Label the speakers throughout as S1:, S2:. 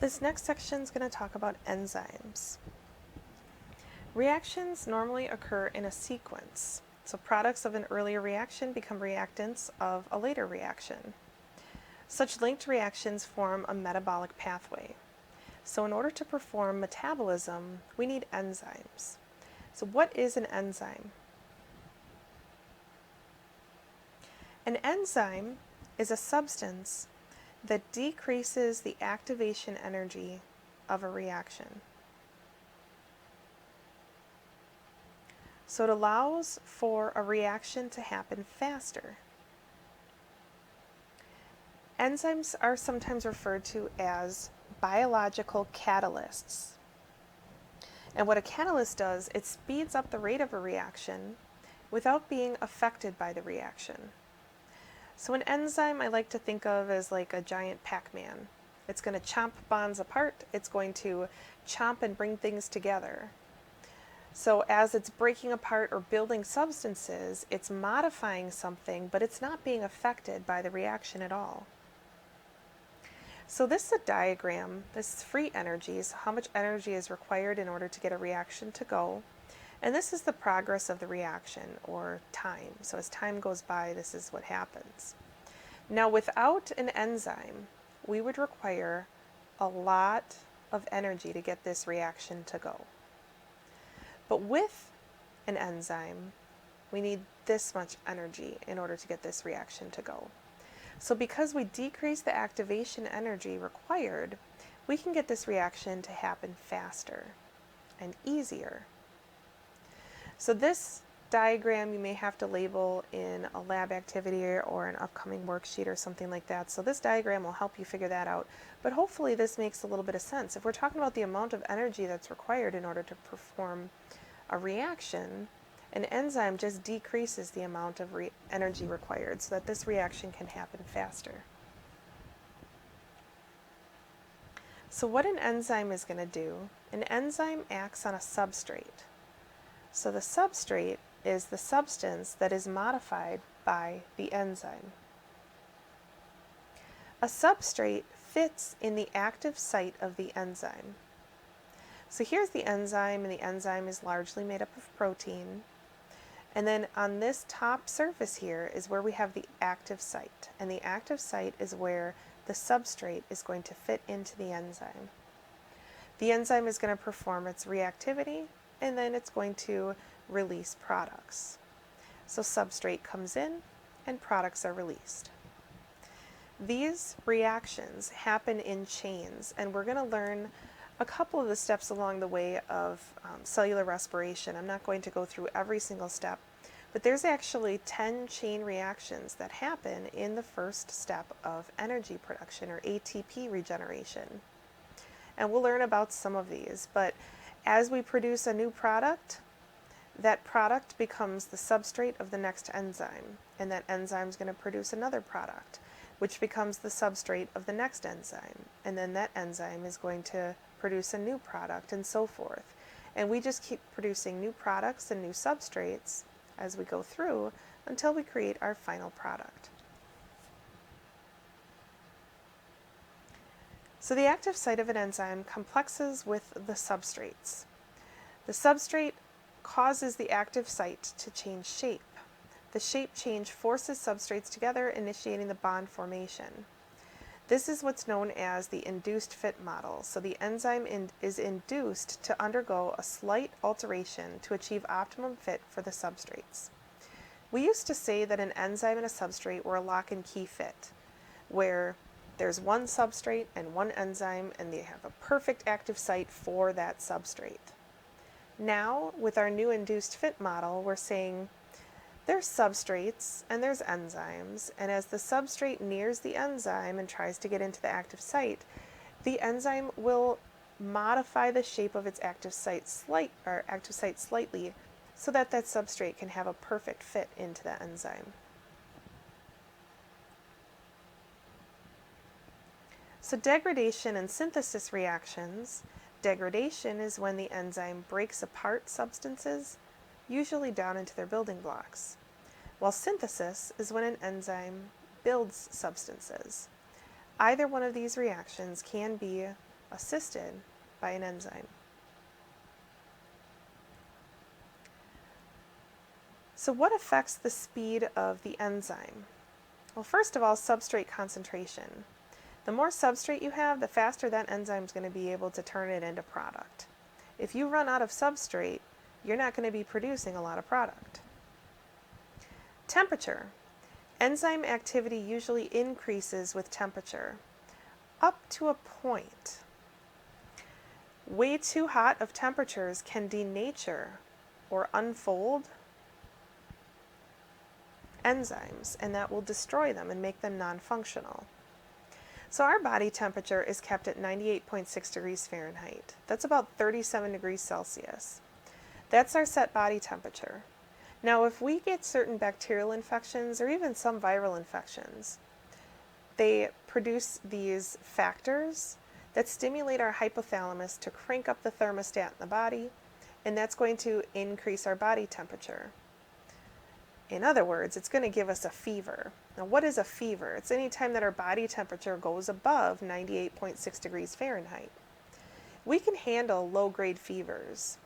S1: This next section is going to talk about enzymes. Reactions normally occur in a sequence. So products of an earlier reaction become reactants of a later reaction. Such linked reactions form a metabolic pathway. So in order to perform metabolism, we need enzymes. So what is an enzyme? An enzyme is a substance that decreases the activation energy of a reaction. So it allows for a reaction to happen faster. Enzymes are sometimes referred to as biological catalysts. And what a catalyst does, it speeds up the rate of a reaction without being affected by the reaction. So an enzyme I like to think of as like a giant Pac-Man. It's going to chomp bonds apart, it's going to chomp and bring things together. So as it's breaking apart or building substances, it's modifying something, but it's not being affected by the reaction at all. So this is a diagram. This is free energy, so how much energy is required in order to get a reaction to go. And this is the progress of the reaction, or time. So as time goes by, this is what happens. Now without an enzyme, we would require a lot of energy to get this reaction to go. But with an enzyme, we need this much energy in order to get this reaction to go. So because we decrease the activation energy required, we can get this reaction to happen faster and easier. So this diagram you may have to label in a lab activity or an upcoming worksheet or something like that. So this diagram will help you figure that out. But hopefully this makes a little bit of sense. If we're talking about the amount of energy that's required in order to perform a reaction, an enzyme just decreases the amount of energy required so that this reaction can happen faster. So what an enzyme is going to do, an enzyme acts on a substrate. So the substrate is the substance that is modified by the enzyme. A substrate fits in the active site of the enzyme. So here's the enzyme, and the enzyme is largely made up of protein. And then on this top surface here is where we have the active site. And the active site is where the substrate is going to fit into the enzyme. The enzyme is going to perform its reactivity, and then it's going to release products. So substrate comes in, and products are released. These reactions happen in chains, and we're going to learn a couple of the steps along the way of cellular respiration. I'm not going to go through every single step, but there's actually 10 chain reactions that happen in the first step of energy production, or ATP regeneration. And we'll learn about some of these, but as we produce a new product, that product becomes the substrate of the next enzyme, and that enzyme is going to produce another product, which becomes the substrate of the next enzyme, and then that enzyme is going to produce a new product, and so forth. And we just keep producing new products and new substrates as we go through until we create our final product. So the active site of an enzyme complexes with the substrates. The substrate causes the active site to change shape. The shape change forces substrates together, initiating the bond formation. This is what's known as the induced fit model. So the enzyme is induced to undergo a slight alteration to achieve optimum fit for the substrates. We used to say that an enzyme and a substrate were a lock and key fit, where there's one substrate and one enzyme, and they have a perfect active site for that substrate. Now, with our new induced fit model, we're saying there's substrates and there's enzymes, and as the substrate nears the enzyme and tries to get into the active site, the enzyme will modify the shape of its active site slightly so that that substrate can have a perfect fit into the enzyme. So degradation and synthesis reactions. Degradation is when the enzyme breaks apart substances, usually down into their building blocks, while synthesis is when an enzyme builds substances. Either one of these reactions can be assisted by an enzyme. So what affects the speed of the enzyme? Well, first of all, substrate concentration. The more substrate you have, the faster that enzyme is going to be able to turn it into product. If you run out of substrate, you're not going to be producing a lot of product. Temperature. Enzyme activity usually increases with temperature, up to a point. Way too hot of temperatures can denature or unfold enzymes, and that will destroy them and make them non-functional. So our body temperature is kept at 98.6 degrees Fahrenheit. That's about 37 degrees Celsius. That's our set body temperature. Now, if we get certain bacterial infections or even some viral infections, they produce these factors that stimulate our hypothalamus to crank up the thermostat in the body, and that's going to increase our body temperature. In other words, it's going to give us a fever. Now, what is a fever? It's any time that our body temperature goes above 98.6 degrees Fahrenheit. We can handle low-grade fevers,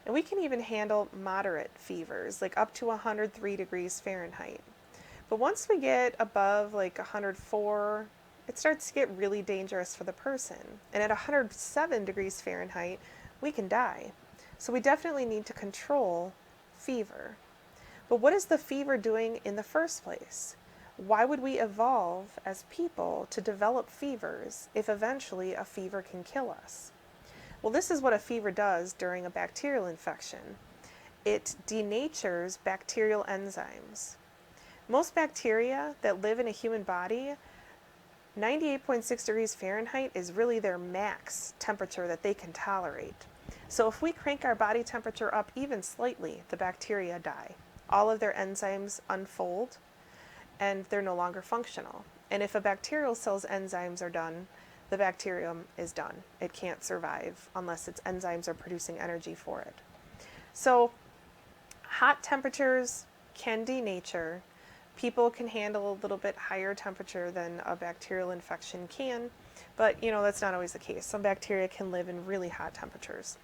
S1: and we can even handle moderate fevers, like up to 103 degrees Fahrenheit. But once we get above like 104, it starts to get really dangerous for the person. And at 107 degrees Fahrenheit, we can die. So we definitely need to control fever. But what is the fever doing in the first place? Why would we evolve as people to develop fevers if eventually a fever can kill us? Well, this is what a fever does during a bacterial infection. It denatures bacterial enzymes. Most bacteria that live in a human body, 98.6 degrees Fahrenheit is really their max temperature that they can tolerate. So if we crank our body temperature up even slightly, the bacteria die. All of their enzymes unfold, and they're no longer functional. And if a bacterial cell's enzymes are done, the bacterium is done. It can't survive unless its enzymes are producing energy for it. So hot temperatures can denature. People can handle a little bit higher temperature than a bacterial infection can, but that's not always the case. Some bacteria can live in really hot temperatures.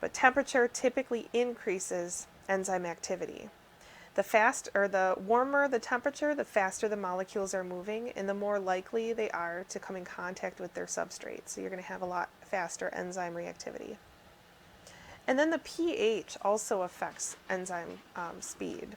S1: But temperature typically increases enzyme activity. The warmer the temperature, the faster the molecules are moving, and the more likely they are to come in contact with their substrate. So you're going to have a lot faster enzyme reactivity. And then the pH also affects enzyme speed.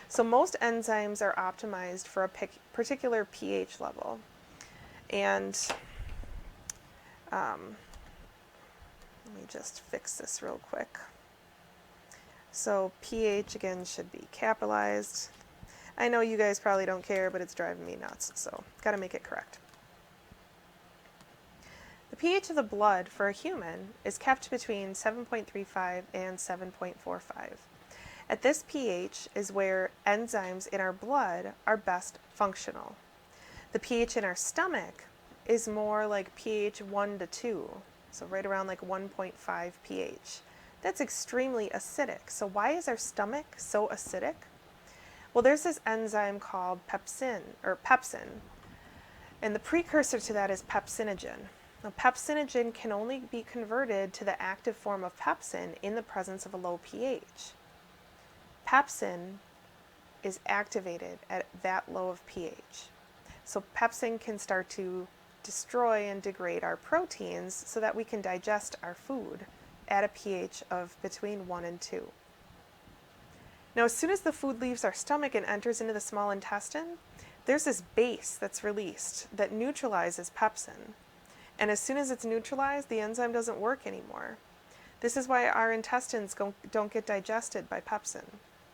S1: So most enzymes are optimized for a particular pH level. And let me just fix this real quick. So pH, again, should be capitalized. I know you guys probably don't care, but it's driving me nuts, so got to make it correct. The pH of the blood for a human is kept between 7.35 and 7.45. At this pH is where enzymes in our blood are best functional. The pH in our stomach is more like pH 1 to 2, so right around like 1.5 pH. That's extremely acidic. So why is our stomach so acidic? Well, there's this enzyme called pepsin, and the precursor to that is pepsinogen. Now, pepsinogen can only be converted to the active form of pepsin in the presence of a low pH. Pepsin is activated at that low of pH. So pepsin can start to destroy and degrade our proteins so that we can digest our food at a pH of between 1 and 2. Now, as soon as the food leaves our stomach and enters into the small intestine, there's this base that's released that neutralizes pepsin. And as soon as it's neutralized, the enzyme doesn't work anymore. This is why our intestines don't get digested by pepsin,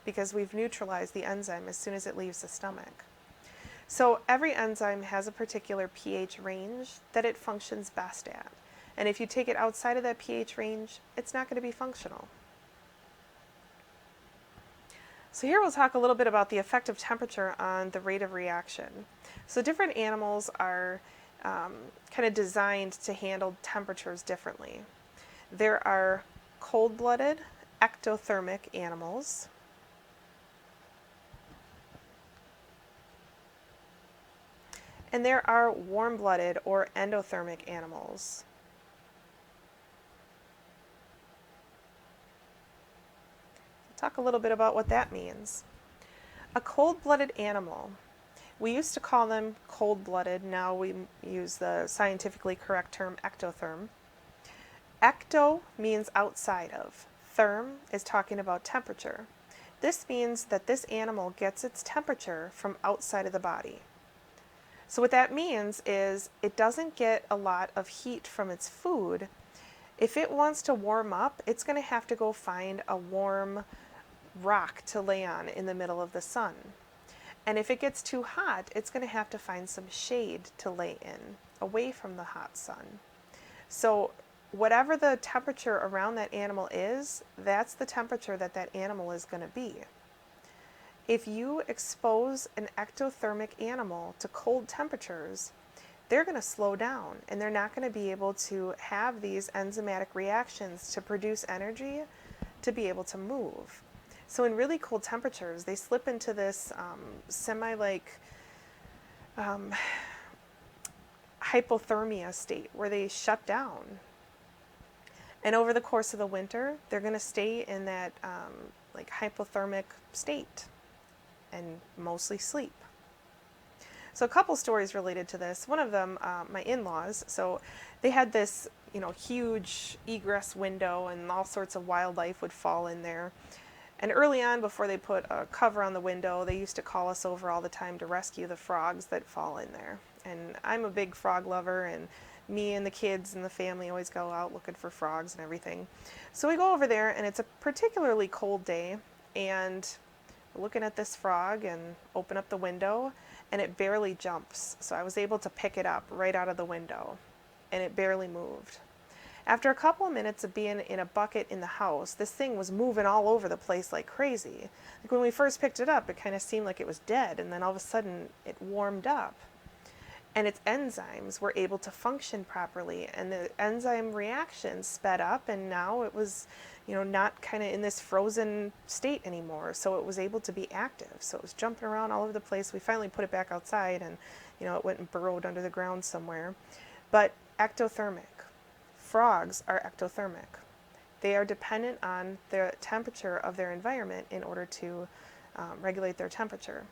S1: because we've neutralized the enzyme as soon as it leaves the stomach. So every enzyme has a particular pH range that it functions best at. And if you take it outside of that pH range, it's not going to be functional. So here we'll talk a little bit about the effect of temperature on the rate of reaction. So different animals are kind of designed to handle temperatures differently. There are cold-blooded, ectothermic animals. And there are warm-blooded or endothermic animals. Talk a little bit about what that means. A cold-blooded animal, we used to call them cold-blooded, now we use the scientifically correct term ectotherm. Ecto means outside of. Therm is talking about temperature. This means that this animal gets its temperature from outside of the body. So what that means is it doesn't get a lot of heat from its food. If it wants to warm up, it's going to have to go find a warm rock to lay on in the middle of the sun. And if it gets too hot, it's going to have to find some shade to lay in, away from the hot sun. So whatever the temperature around that animal is, that's the temperature that that animal is going to be. If you expose an ectothermic animal to cold temperatures, they're going to slow down and they're not going to be able to have these enzymatic reactions to produce energy to be able to move. So in really cold temperatures, they slip into this hypothermia state where they shut down. And over the course of the winter, they're going to stay in that hypothermic state and mostly sleep. So a couple stories related to this. One of them, my in-laws, so they had this huge egress window and all sorts of wildlife would fall in there. And early on, before they put a cover on the window, they used to call us over all the time to rescue the frogs that fall in there. And I'm a big frog lover, and me and the kids and the family always go out looking for frogs and everything. So we go over there, and it's a particularly cold day, and we're looking at this frog and open up the window, and it barely jumps. So I was able to pick it up right out of the window, and it barely moved. After a couple of minutes of being in a bucket in the house, this thing was moving all over the place like crazy. Like when we first picked it up, it kind of seemed like it was dead, and then all of a sudden it warmed up. And its enzymes were able to function properly, and the enzyme reaction sped up, and now it was, not kind of in this frozen state anymore. So it was able to be active. So it was jumping around all over the place. We finally put it back outside, and it went and burrowed under the ground somewhere. But ectothermic. Frogs are ectothermic. They are dependent on the temperature of their environment in order to regulate their temperature.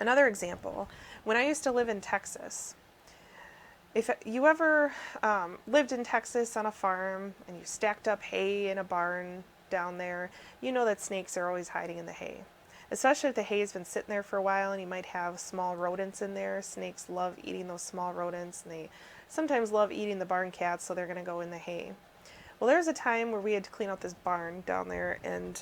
S1: Another example, when I used to live in Texas, if you ever lived in Texas on a farm and you stacked up hay in a barn down there, you know that snakes are always hiding in the hay. Especially if the hay has been sitting there for a while and you might have small rodents in there. Snakes love eating those small rodents, and they sometimes love eating the barn cats, so they're going to go in the hay. Well, there was a time where we had to clean out this barn down there, and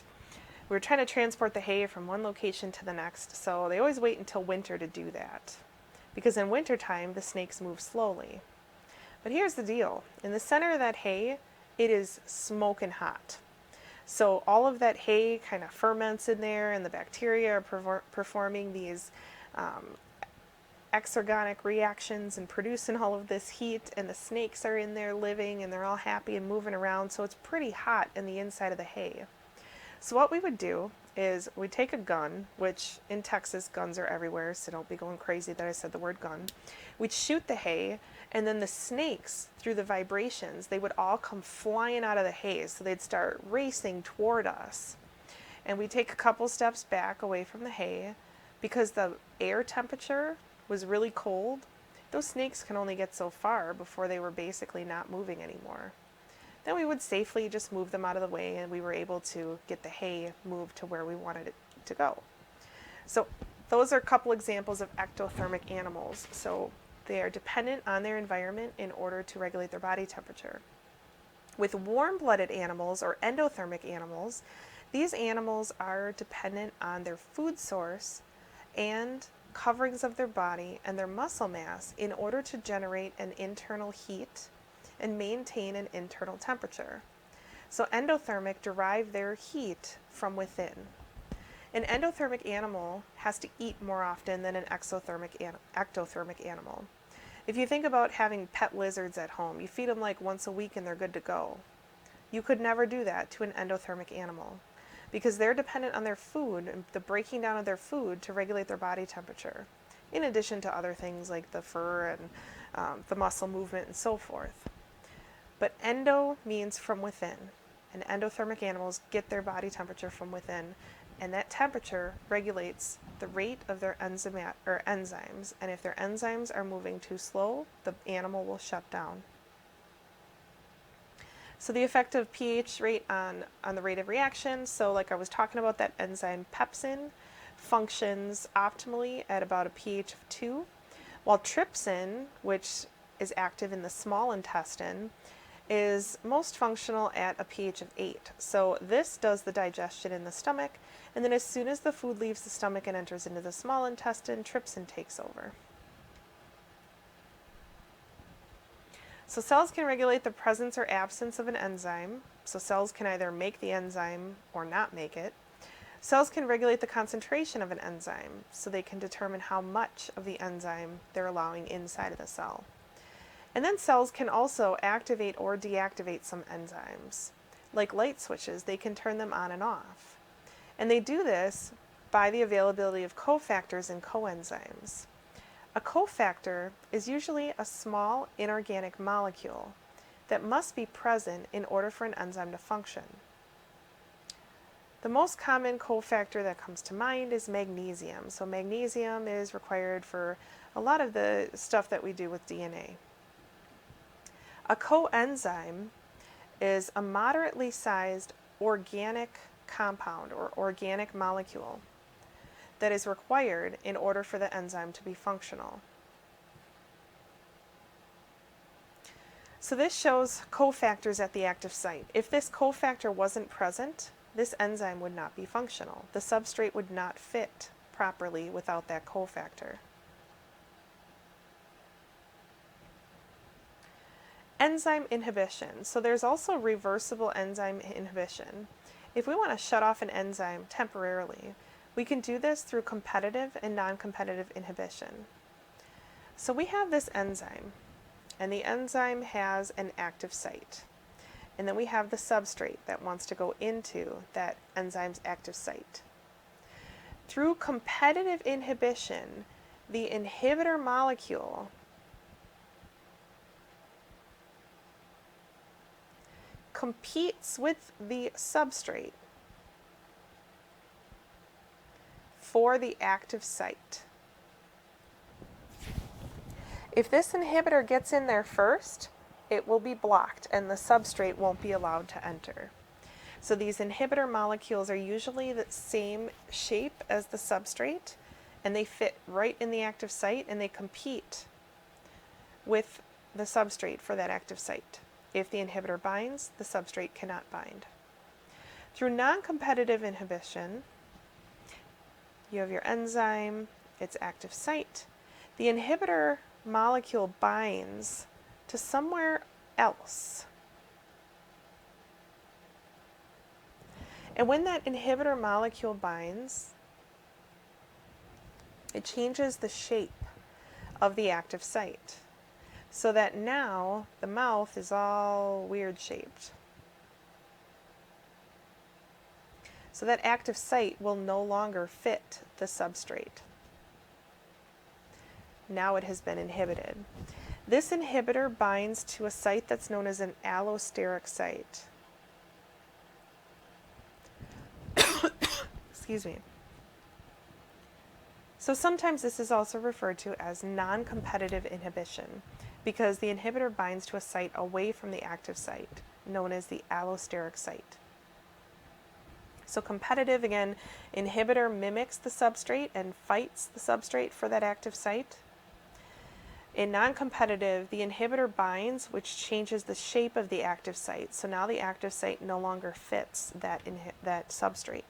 S1: we were trying to transport the hay from one location to the next, so they always wait until winter to do that, because in wintertime the snakes move slowly. But here's the deal. In the center of that hay, it is smoking hot. So all of that hay kind of ferments in there, and the bacteria are performing these exergonic reactions and producing all of this heat, and the snakes are in there living, and they're all happy and moving around, so it's pretty hot in the inside of the hay. So what we would do is we'd take a gun, which in Texas guns are everywhere, so don't be going crazy that I said the word gun. We'd shoot the hay, and then the snakes, through the vibrations, they would all come flying out of the hay, so they'd start racing toward us. And we'd take a couple steps back away from the hay, because the air temperature was really cold. Those snakes can only get so far before they were basically not moving anymore. Then we would safely just move them out of the way, and we were able to get the hay moved to where we wanted it to go. So those are a couple examples of ectothermic animals. So they are dependent on their environment in order to regulate their body temperature. With warm-blooded animals or endothermic animals, these animals are dependent on their food source and coverings of their body and their muscle mass in order to generate an internal heat and maintain an internal temperature. So endothermic derive their heat from within. An endothermic animal has to eat more often than an ectothermic animal. If you think about having pet lizards at home, you feed them like once a week and they're good to go. You could never do that to an endothermic animal, because they're dependent on their food and the breaking down of their food to regulate their body temperature. in addition to other things like the fur and the muscle movement and so forth. But endo means from within, and endothermic animals get their body temperature from within, and that temperature regulates the rate of their enzymes, and if their enzymes are moving too slow, the animal will shut down. So the effect of pH rate on the rate of reaction, so like I was talking about, that enzyme pepsin functions optimally at about a pH of 2, while trypsin, which is active in the small intestine, is most functional at a pH of 8. So this does the digestion in the stomach, and then as soon as the food leaves the stomach and enters into the small intestine, trypsin takes over. So cells can regulate the presence or absence of an enzyme. So cells can either make the enzyme or not make it. Cells can regulate the concentration of an enzyme, so they can determine how much of the enzyme they're allowing inside of the cell. And then cells can also activate or deactivate some enzymes. Like light switches, they can turn them on and off. And they do this by the availability of cofactors and coenzymes. A cofactor is usually a small inorganic molecule that must be present in order for an enzyme to function. The most common cofactor that comes to mind is magnesium. So magnesium is required for a lot of the stuff that we do with DNA. A coenzyme is a moderately sized organic compound or organic molecule that is required in order for the enzyme to be functional. So this shows cofactors at the active site. If this cofactor wasn't present, this enzyme would not be functional. The substrate would not fit properly without that cofactor. Enzyme inhibition. So there's also reversible enzyme inhibition. If we want to shut off an enzyme temporarily, we can do this through competitive and non-competitive inhibition. So we have this enzyme, and the enzyme has an active site. And then we have the substrate that wants to go into that enzyme's active site. Through competitive inhibition, the inhibitor molecule competes with the substrate for the active site. If this inhibitor gets in there first, it will be blocked and the substrate won't be allowed to enter. So these inhibitor molecules are usually the same shape as the substrate, and they fit right in the active site, and they compete with the substrate for that active site. If the inhibitor binds, the substrate cannot bind. Through non-competitive inhibition, you have your enzyme, its active site. The inhibitor molecule binds to somewhere else. And when that inhibitor molecule binds, it changes the shape of the active site, so that now the mouth is all weird shaped. So that active site will no longer fit the substrate. Now it has been inhibited. This inhibitor binds to a site that's known as an allosteric site. Excuse me. So sometimes this is also referred to as non-competitive inhibition, because the inhibitor binds to a site away from the active site, known as the allosteric site. So competitive, again, inhibitor mimics the substrate and fights the substrate for that active site. In non-competitive, the inhibitor binds, which changes the shape of the active site. So now the active site no longer fits that substrate.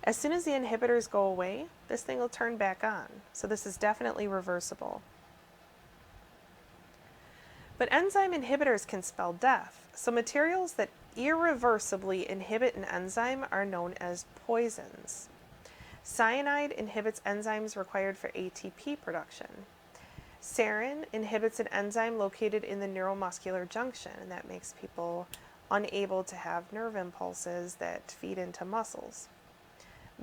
S1: As soon as the inhibitors go away, this thing will turn back on. So this is definitely reversible. But enzyme inhibitors can spell death. So materials that irreversibly inhibit an enzyme are known as poisons. Cyanide inhibits enzymes required for ATP production. Sarin inhibits an enzyme located in the neuromuscular junction, and that makes people unable to have nerve impulses that feed into muscles.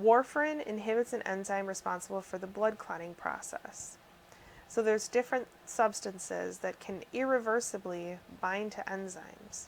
S1: Warfarin inhibits an enzyme responsible for the blood clotting process. So there's different substances that can irreversibly bind to enzymes.